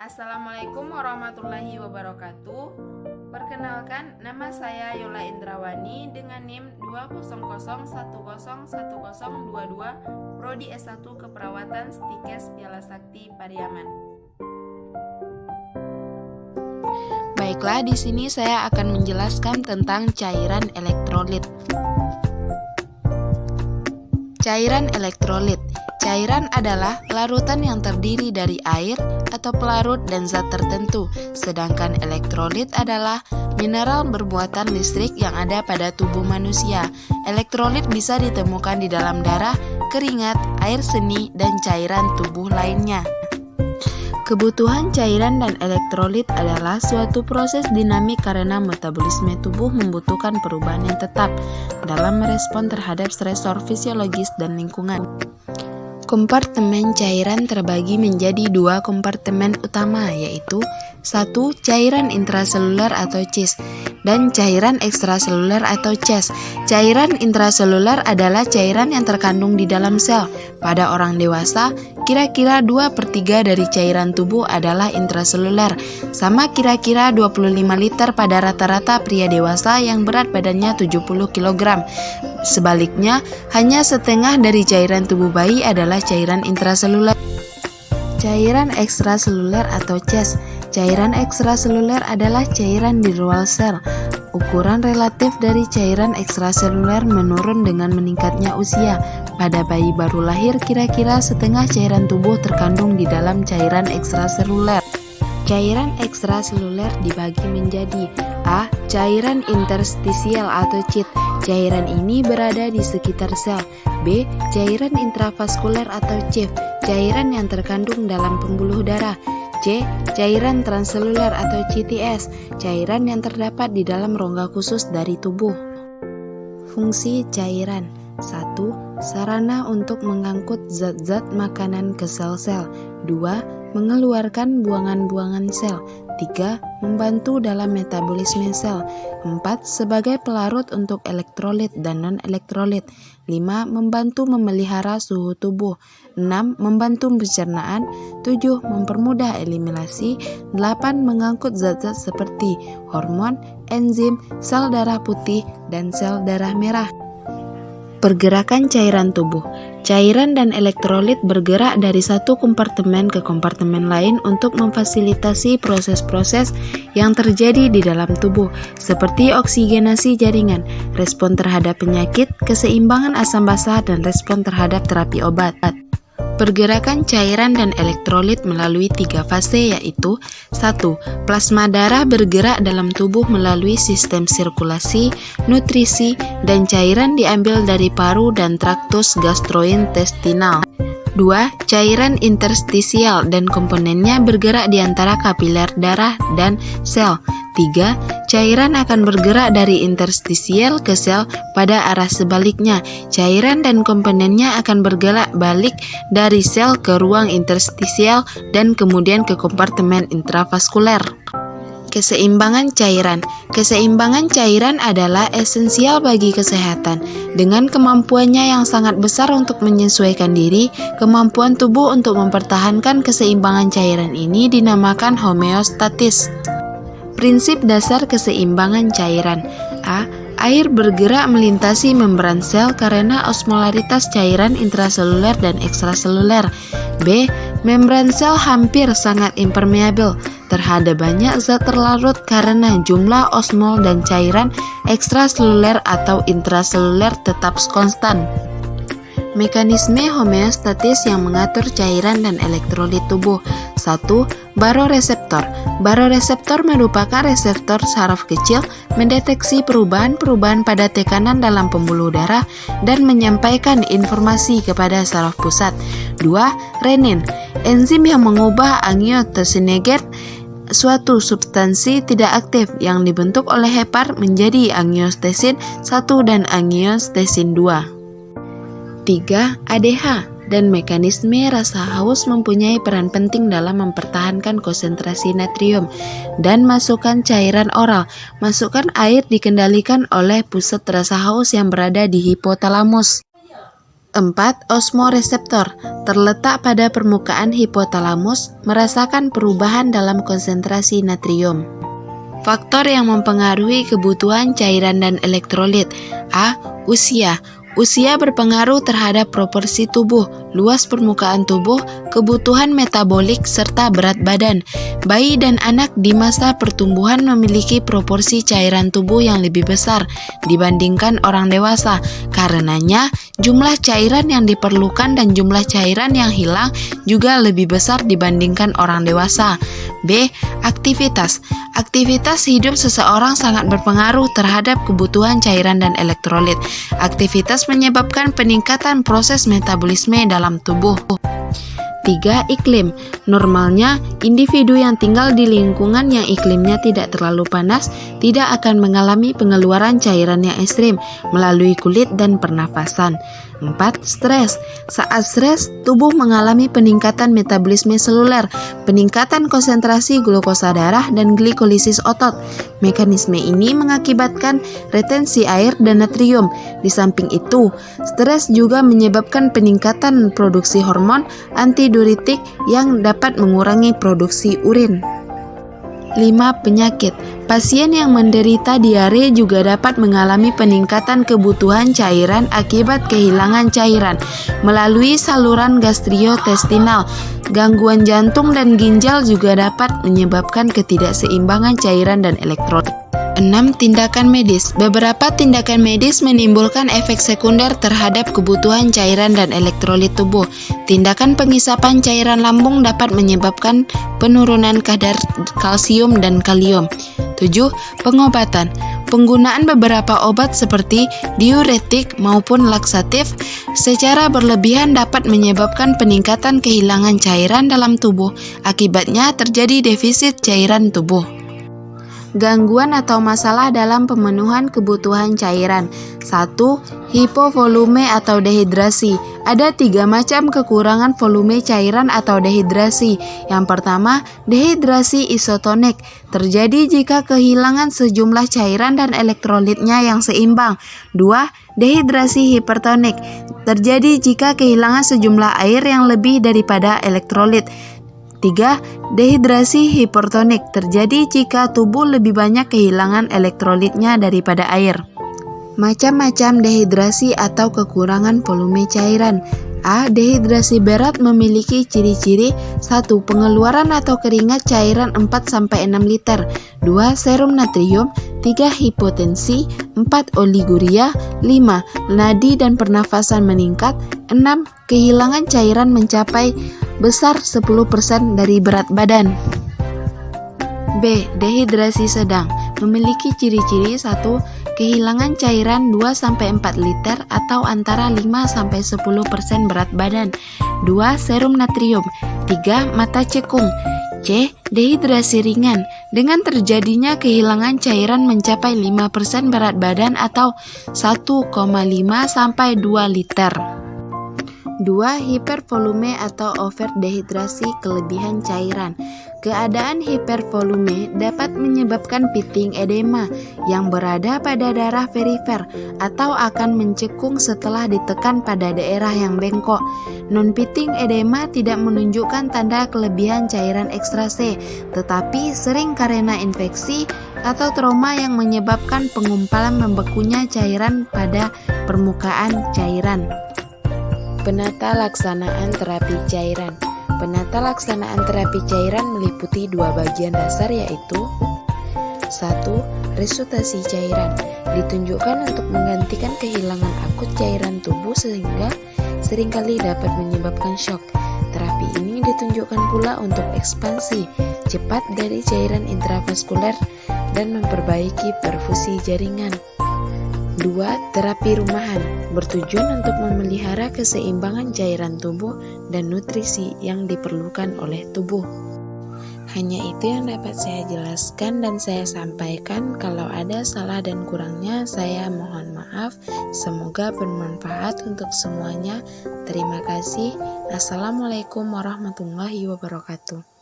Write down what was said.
Assalamualaikum warahmatullahi wabarakatuh. Perkenalkan, nama saya Yola Indrawani dengan NIM 200101022, Prodi S1 Keperawatan Stikes Piala Sakti Pariaman. Baiklah, di sini saya akan menjelaskan tentang cairan elektrolit. Cairan elektrolit. Cairan adalah larutan yang terdiri dari air atau pelarut dan zat tertentu, sedangkan elektrolit adalah mineral bermuatan listrik yang ada pada tubuh manusia. Elektrolit bisa ditemukan di dalam darah, keringat, air seni, dan cairan tubuh lainnya. Kebutuhan cairan dan elektrolit adalah suatu proses dinamik karena metabolisme tubuh membutuhkan perubahan yang tetap dalam merespon terhadap stresor fisiologis dan lingkungan. Kompartemen cairan terbagi menjadi dua kompartemen utama, yaitu 1. Cairan intraseluler atau CIS dan cairan ekstraseluler atau CES. Cairan intraseluler adalah cairan yang terkandung di dalam sel. Pada orang dewasa, kira-kira 2/3 dari cairan tubuh adalah intraseluler, sama kira-kira 25 liter pada rata-rata pria dewasa yang berat badannya 70 kg. Sebaliknya, hanya setengah dari cairan tubuh bayi adalah cairan intraseluler. Cairan ekstraseluler atau CES. Cairan ekstraseluler adalah cairan di luar sel. Ukuran relatif dari cairan ekstraseluler menurun dengan meningkatnya usia. Pada bayi baru lahir, kira-kira setengah cairan tubuh terkandung di dalam cairan ekstraseluler. Cairan ekstraseluler dibagi menjadi A. Cairan interstisial atau CIT. Cairan ini berada di sekitar sel. B. Cairan intravaskuler atau CIF. Cairan yang terkandung dalam pembuluh darah. C. Cairan transseluler atau CTS. Cairan yang terdapat di dalam rongga khusus dari tubuh. Fungsi cairan. 1. Sarana untuk mengangkut zat-zat makanan ke sel-sel. 2. Mengeluarkan buangan-buangan sel. 3. Membantu dalam metabolisme sel. 4. Sebagai pelarut untuk elektrolit dan non-elektrolit. 5. Membantu memelihara suhu tubuh. 6. Membantu pencernaan. 7. Mempermudah eliminasi. 8. Mengangkut zat-zat seperti hormon, enzim, sel darah putih, dan sel darah merah. Pergerakan cairan tubuh. Cairan dan elektrolit bergerak dari satu kompartemen ke kompartemen lain untuk memfasilitasi proses-proses yang terjadi di dalam tubuh, seperti oksigenasi jaringan, respon terhadap penyakit, keseimbangan asam basa, dan respon terhadap terapi obat. Pergerakan cairan dan elektrolit melalui 3 fase, yaitu 1. Plasma darah bergerak dalam tubuh melalui sistem sirkulasi, nutrisi, dan cairan diambil dari paru dan traktus gastrointestinal. 2. Cairan interstisial dan komponennya bergerak di antara kapiler darah dan sel. 3. Cairan akan bergerak dari interstisial ke sel pada arah sebaliknya. Cairan dan komponennya akan bergerak balik dari sel ke ruang interstisial dan kemudian ke kompartemen intravaskuler. Keseimbangan cairan. Keseimbangan cairan adalah esensial bagi kesehatan. Dengan kemampuannya yang sangat besar untuk menyesuaikan diri, kemampuan tubuh untuk mempertahankan keseimbangan cairan ini dinamakan homeostatis. Prinsip dasar keseimbangan cairan. A. Air bergerak melintasi membran sel karena osmolaritas cairan intraseluler dan ekstraseluler. B. Membran sel hampir sangat impermeabel terhadap banyak zat terlarut karena jumlah osmol dan cairan ekstraseluler atau intraseluler tetap konstan. Mekanisme homeostatis yang mengatur cairan dan elektrolit tubuh. 1. Baroreseptor. Baroreseptor merupakan reseptor saraf kecil mendeteksi perubahan-perubahan pada tekanan dalam pembuluh darah dan menyampaikan informasi kepada saraf pusat. 2. Renin. Enzim yang mengubah angiotensinage, suatu substansi tidak aktif yang dibentuk oleh hepar, menjadi angiotensin 1 dan angiotensin 2. 3. ADH dan mekanisme rasa haus mempunyai peran penting dalam mempertahankan konsentrasi natrium dan masukan cairan oral. Masukan air dikendalikan oleh pusat rasa haus yang berada di hipotalamus. 4. Osmoreseptor terletak pada permukaan hipotalamus, merasakan perubahan dalam konsentrasi natrium. Faktor yang mempengaruhi kebutuhan cairan dan elektrolit. A. Usia. Usia berpengaruh terhadap proporsi tubuh, luas permukaan tubuh, kebutuhan metabolik, serta berat badan. Bayi dan anak di masa pertumbuhan memiliki proporsi cairan tubuh yang lebih besar dibandingkan orang dewasa. Karenanya, jumlah cairan yang diperlukan dan jumlah cairan yang hilang juga lebih besar dibandingkan orang dewasa. B. Aktivitas. Aktivitas hidup seseorang sangat berpengaruh terhadap kebutuhan cairan dan elektrolit. Aktivitas menyebabkan peningkatan proses metabolisme dalam tubuh. 3. Iklim. Normalnya, individu yang tinggal di lingkungan yang iklimnya tidak terlalu panas tidak akan mengalami pengeluaran cairan yang ekstrim melalui kulit dan pernafasan. 4. Stres. Saat stres, tubuh mengalami peningkatan metabolisme seluler, peningkatan konsentrasi glukosa darah, dan glikolisis otot. Mekanisme ini mengakibatkan retensi air dan natrium. Di samping itu, stres juga menyebabkan peningkatan produksi hormon antidiuretik yang dapat mengurangi produksi urin. 5. Penyakit. Pasien yang menderita diare juga dapat mengalami peningkatan kebutuhan cairan akibat kehilangan cairan melalui saluran gastrointestinal. Gangguan jantung dan ginjal juga dapat menyebabkan ketidakseimbangan cairan dan elektrolit. 6. Tindakan medis. Beberapa tindakan medis menimbulkan efek sekunder terhadap kebutuhan cairan dan elektrolit tubuh. Tindakan pengisapan cairan lambung dapat menyebabkan penurunan kadar kalsium dan kalium. 7. Pengobatan. Penggunaan beberapa obat seperti diuretik maupun laksatif secara berlebihan dapat menyebabkan peningkatan kehilangan cairan dalam tubuh. Akibatnya terjadi defisit cairan tubuh. Gangguan atau masalah dalam pemenuhan kebutuhan cairan. 1. Hipovolume atau dehidrasi. Ada 3 macam kekurangan volume cairan atau dehidrasi. Yang pertama, dehidrasi isotonik. Terjadi jika kehilangan sejumlah cairan dan elektrolitnya yang seimbang. 2. Dehidrasi hipertonik. Terjadi jika kehilangan sejumlah air yang lebih daripada elektrolit. 3. Dehidrasi hipertonik terjadi jika tubuh lebih banyak kehilangan elektrolitnya daripada air. Macam-macam dehidrasi atau kekurangan volume cairan. A. Dehidrasi berat memiliki ciri-ciri 1. Pengeluaran atau keringat cairan 4-6 liter. 2. Serum natrium. 3. Hipotensi. 4. Oliguria. 5. Nadi dan pernafasan meningkat. 6. Kehilangan cairan mencapai besar 10% dari berat badan. B. Dehidrasi sedang memiliki ciri-ciri 1. Kehilangan cairan 2-4 liter atau antara 5-10% berat badan. 2. Serum natrium. 3. Mata cekung. C. Dehidrasi ringan dengan terjadinya kehilangan cairan mencapai 5% berat badan atau 1,5-2 liter. 2. Hipervolume atau overdehidrasi kelebihan cairan. Keadaan hipervolume dapat menyebabkan pitting edema yang berada pada darah perifer atau akan mencekung setelah ditekan pada daerah yang bengkok. Non-pitting edema tidak menunjukkan tanda kelebihan cairan ekstrase, tetapi sering karena infeksi atau trauma yang menyebabkan pengumpalan membekunya cairan pada permukaan cairan. Penata laksanaan terapi cairan. Penata laksanaan terapi cairan meliputi 2 bagian dasar yaitu 1. Resusitasi cairan ditunjukkan untuk menggantikan kehilangan akut cairan tubuh sehingga seringkali dapat menyebabkan shock. Terapi ini ditunjukkan pula untuk ekspansi cepat dari cairan intravaskuler dan memperbaiki perfusi jaringan. 2. Terapi rumahan bertujuan untuk memelihara keseimbangan cairan tubuh dan nutrisi yang diperlukan oleh tubuh. Hanya itu yang dapat saya jelaskan dan saya sampaikan. Kalau ada salah dan kurangnya, saya mohon maaf. Semoga bermanfaat untuk semuanya. Terima kasih. Assalamualaikum warahmatullahi wabarakatuh.